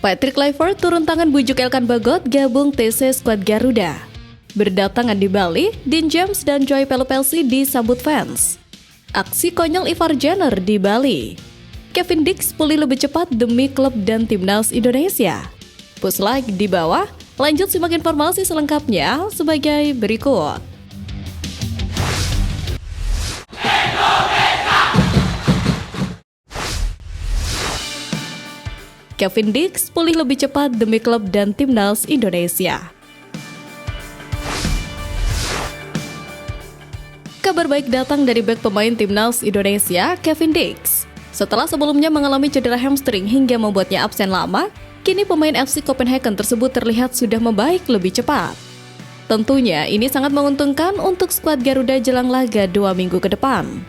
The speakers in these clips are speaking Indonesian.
Patrick Kluivert turun tangan bujuk Elkan Bagot gabung TC skuad Garuda. Berdatangan di Bali, Dean James dan Joy Pelupelsi disambut fans. Aksi konyol Ivar Jenner di Bali. Kevin Dix pulih lebih cepat demi klub dan timnas Indonesia. Push like di bawah, lanjut simak informasi selengkapnya sebagai berikut. Kevin Dix pulih lebih cepat demi klub dan timnas Indonesia. Kabar baik datang dari bek pemain timnas Indonesia, Kevin Dix. Setelah sebelumnya mengalami cedera hamstring hingga membuatnya absen lama, kini pemain FC Copenhagen tersebut terlihat sudah membaik lebih cepat. Tentunya ini sangat menguntungkan untuk skuad Garuda jelang laga 2 minggu ke depan.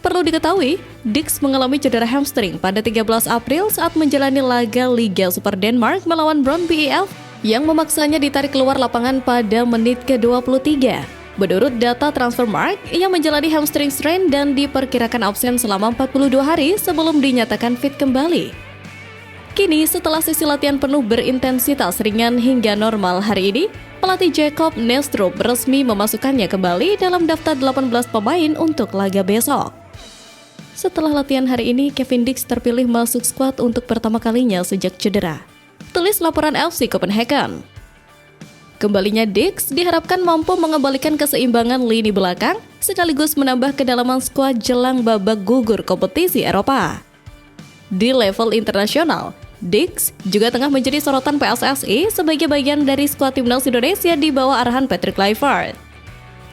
Perlu diketahui, Dix mengalami cedera hamstring pada 13 April saat menjalani laga Liga Super Denmark melawan Brøndby IF yang memaksanya ditarik keluar lapangan pada menit ke-23. Menurut data Transfermarkt, ia menjalani hamstring strain dan diperkirakan absen selama 42 hari sebelum dinyatakan fit kembali. Kini, setelah sesi latihan penuh berintensitas ringan hingga normal hari ini, pelatih Jacob Nestrup resmi memasukkannya kembali dalam daftar 18 pemain untuk laga besok. Setelah latihan hari ini, Kevin Dix terpilih masuk skuad untuk pertama kalinya sejak cedera. Tulis laporan FC Copenhagen. Kembalinya Dix diharapkan mampu mengembalikan keseimbangan lini belakang sekaligus menambah kedalaman skuad jelang babak gugur kompetisi Eropa. Di level internasional, Dix juga tengah menjadi sorotan PSSI sebagai bagian dari skuad timnas Indonesia di bawah arahan Patrick Kluivert.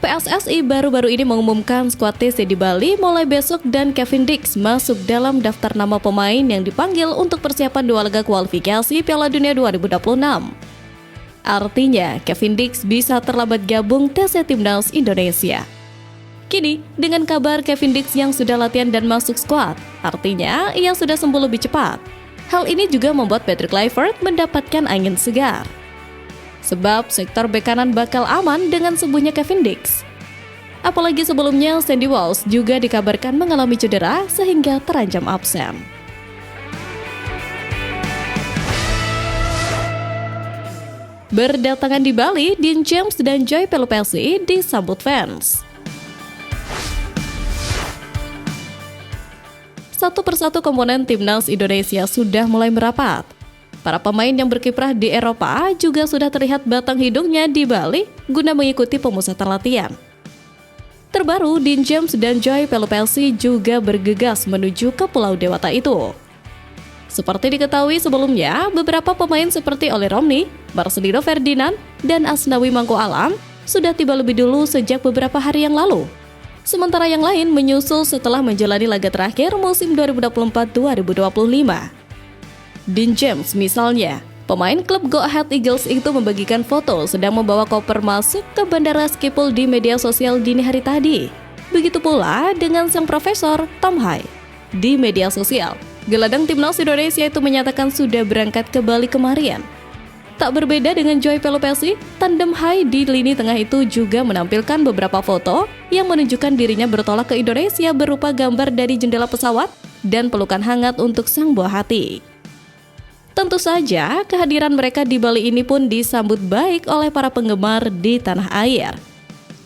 PSSI baru-baru ini mengumumkan skuad TC di Bali mulai besok dan Kevin Dix masuk dalam daftar nama pemain yang dipanggil untuk persiapan 2 laga kualifikasi Piala Dunia 2026. Artinya, Kevin Dix bisa terlambat gabung TC Timnas Indonesia. Kini, dengan kabar Kevin Dix yang sudah latihan dan masuk skuad, artinya ia sudah sembuh lebih cepat. Hal ini juga membuat Patrick Kluivert mendapatkan angin segar. Sebab sektor bek kanan bakal aman dengan sembuhnya Kevin Dix. Apalagi sebelumnya Sandy Walsh juga dikabarkan mengalami cedera sehingga terancam absen. Berdatangan di Bali, Dean James dan Joy Pelupelsi disambut fans. Satu persatu komponen timnas Indonesia sudah mulai merapat. Para pemain yang berkiprah di Eropa juga sudah terlihat batang hidungnya di Bali guna mengikuti pemusatan latihan. Terbaru, Dean James dan Joy Pelupelsi juga bergegas menuju ke Pulau Dewata itu. Seperti diketahui sebelumnya, beberapa pemain seperti Oleh Romney, Marcelino Ferdinand, dan Asnawi Mangko Alam sudah tiba lebih dulu sejak beberapa hari yang lalu. Sementara yang lain menyusul setelah menjalani laga terakhir musim 2024-2025. Dean James misalnya, pemain klub Go Ahead Eagles itu membagikan foto sedang membawa koper masuk ke Bandara Schiphol di media sosial dini hari tadi. Begitu pula dengan sang profesor Tom Hai. Di media sosial, gelandang timnas Indonesia itu menyatakan sudah berangkat ke Bali kemarin. Tak berbeda dengan Joy Pelupelsi, tandem Hai di lini tengah itu juga menampilkan beberapa foto yang menunjukkan dirinya bertolak ke Indonesia berupa gambar dari jendela pesawat dan pelukan hangat untuk sang buah hati. Tentu saja, kehadiran mereka di Bali ini pun disambut baik oleh para penggemar di tanah air.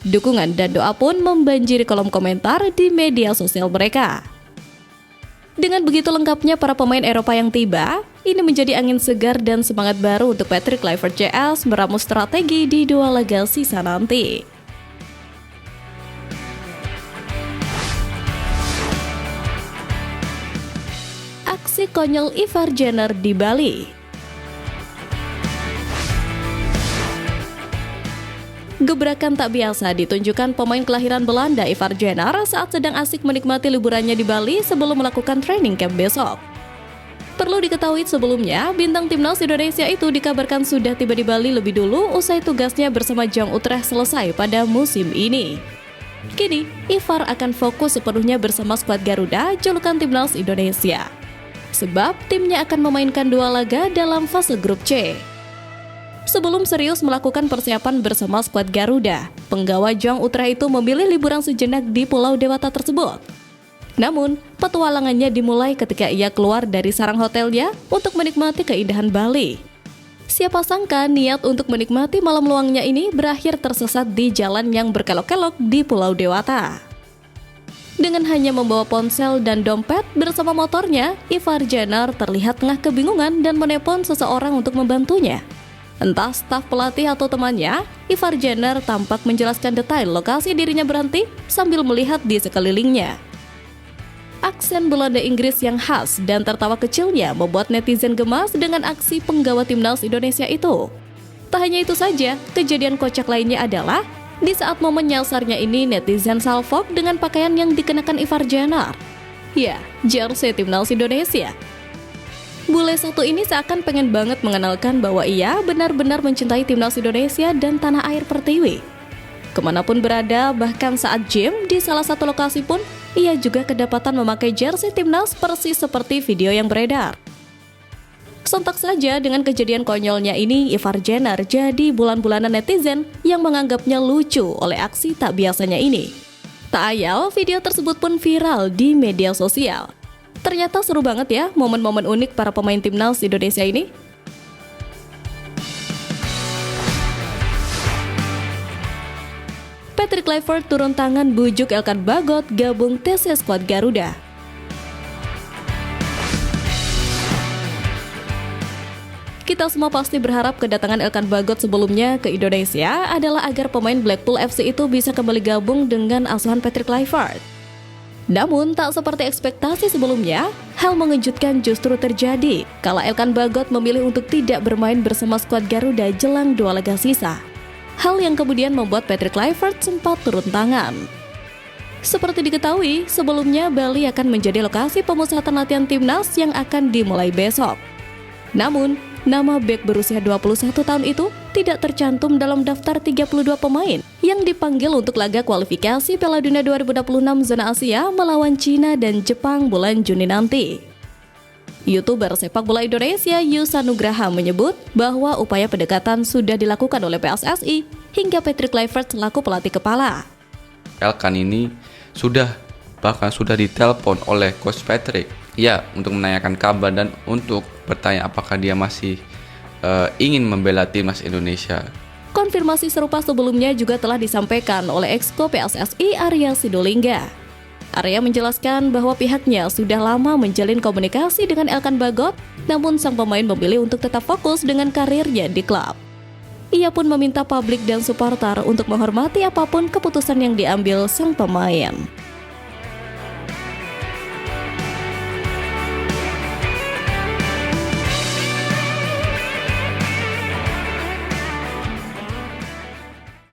Dukungan dan doa pun membanjiri kolom komentar di media sosial mereka. Dengan begitu lengkapnya para pemain Eropa yang tiba, ini menjadi angin segar dan semangat baru untuk Patrick Kluivert CS meramu strategi di 2 laga sisa nanti. Aksi konyol Ivar Jenner di Bali. Gebrakan tak biasa ditunjukkan pemain kelahiran Belanda Ivar Jenner saat sedang asik menikmati liburannya di Bali sebelum melakukan training camp besok. Perlu diketahui sebelumnya, bintang timnas Indonesia itu dikabarkan sudah tiba di Bali lebih dulu usai tugasnya bersama Jong Utrecht selesai pada musim ini. Kini, Ivar akan fokus sepenuhnya bersama skuad Garuda julukan timnas Indonesia. Sebab timnya akan memainkan 2 laga dalam fase grup C. Sebelum serius melakukan persiapan bersama skuad Garuda, penggawa Jong Utrecht itu memilih liburan sejenak di Pulau Dewata tersebut. Namun, petualangannya dimulai ketika ia keluar dari sarang hotelnya untuk menikmati keindahan Bali. Siapa sangka niat untuk menikmati malam luangnya ini berakhir tersesat di jalan yang berkelok-kelok di Pulau Dewata. Dengan hanya membawa ponsel dan dompet bersama motornya, Ivar Jenner terlihat tengah kebingungan dan menelpon seseorang untuk membantunya. Entah staf pelatih atau temannya, Ivar Jenner tampak menjelaskan detail lokasi dirinya berhenti sambil melihat di sekelilingnya. Aksen Belanda Inggris yang khas dan tertawa kecilnya membuat netizen gemas dengan aksi penggawa timnas Indonesia itu. Tak hanya itu saja, kejadian kocak lainnya adalah di saat momen nyasarnya ini netizen salfok dengan pakaian yang dikenakan Ivar Jenner. Ya, jersey timnas Indonesia. Bule satu ini seakan pengen banget mengenalkan bahwa ia benar-benar mencintai timnas Indonesia dan tanah air pertiwi. Kemanapun berada, bahkan saat gym di salah satu lokasi pun, ia juga kedapatan memakai jersey timnas persis seperti video yang beredar. Sontak saja dengan kejadian konyolnya ini, Ivar Jenner jadi bulan-bulanan netizen yang menganggapnya lucu oleh aksi tak biasanya ini. Tak ayal, video tersebut pun viral di media sosial. Ternyata seru banget ya momen-momen unik para pemain timnas Indonesia ini. Patrick Kluivert turun tangan bujuk Elkan Bagot gabung TC Squad Garuda. Kita semua pasti berharap kedatangan Elkan Bagot sebelumnya ke Indonesia adalah agar pemain Blackpool FC itu bisa kembali gabung dengan asuhan Patrick Kluivert. Namun, tak seperti ekspektasi sebelumnya, hal mengejutkan justru terjadi kala Elkan Bagot memilih untuk tidak bermain bersama skuad Garuda jelang 2 laga sisa. Hal yang kemudian membuat Patrick Kluivert sempat turun tangan. Seperti diketahui, sebelumnya Bali akan menjadi lokasi pemusatan latihan timnas yang akan dimulai besok. Namun, nama bek berusia 21 tahun itu tidak tercantum dalam daftar 32 pemain yang dipanggil untuk laga kualifikasi Piala Dunia 2026 zona Asia melawan Cina dan Jepang bulan Juni nanti. YouTuber sepak bola Indonesia Yusa Nugraha menyebut bahwa upaya pendekatan sudah dilakukan oleh PSSI hingga Patrick Kluivert selaku pelatih kepala. Elkan ini bahkan sudah ditelepon oleh Coach Patrick untuk menanyakan kabar dan untuk bertanya apakah dia masih ingin membela timnas Indonesia. Konfirmasi serupa sebelumnya juga telah disampaikan oleh Exco PSSI Arya Sinulinga. Arya menjelaskan bahwa pihaknya sudah lama menjalin komunikasi dengan Elkan Bagot, namun sang pemain memilih untuk tetap fokus dengan karirnya di klub. Ia pun meminta publik dan supporter untuk menghormati apapun keputusan yang diambil sang pemain.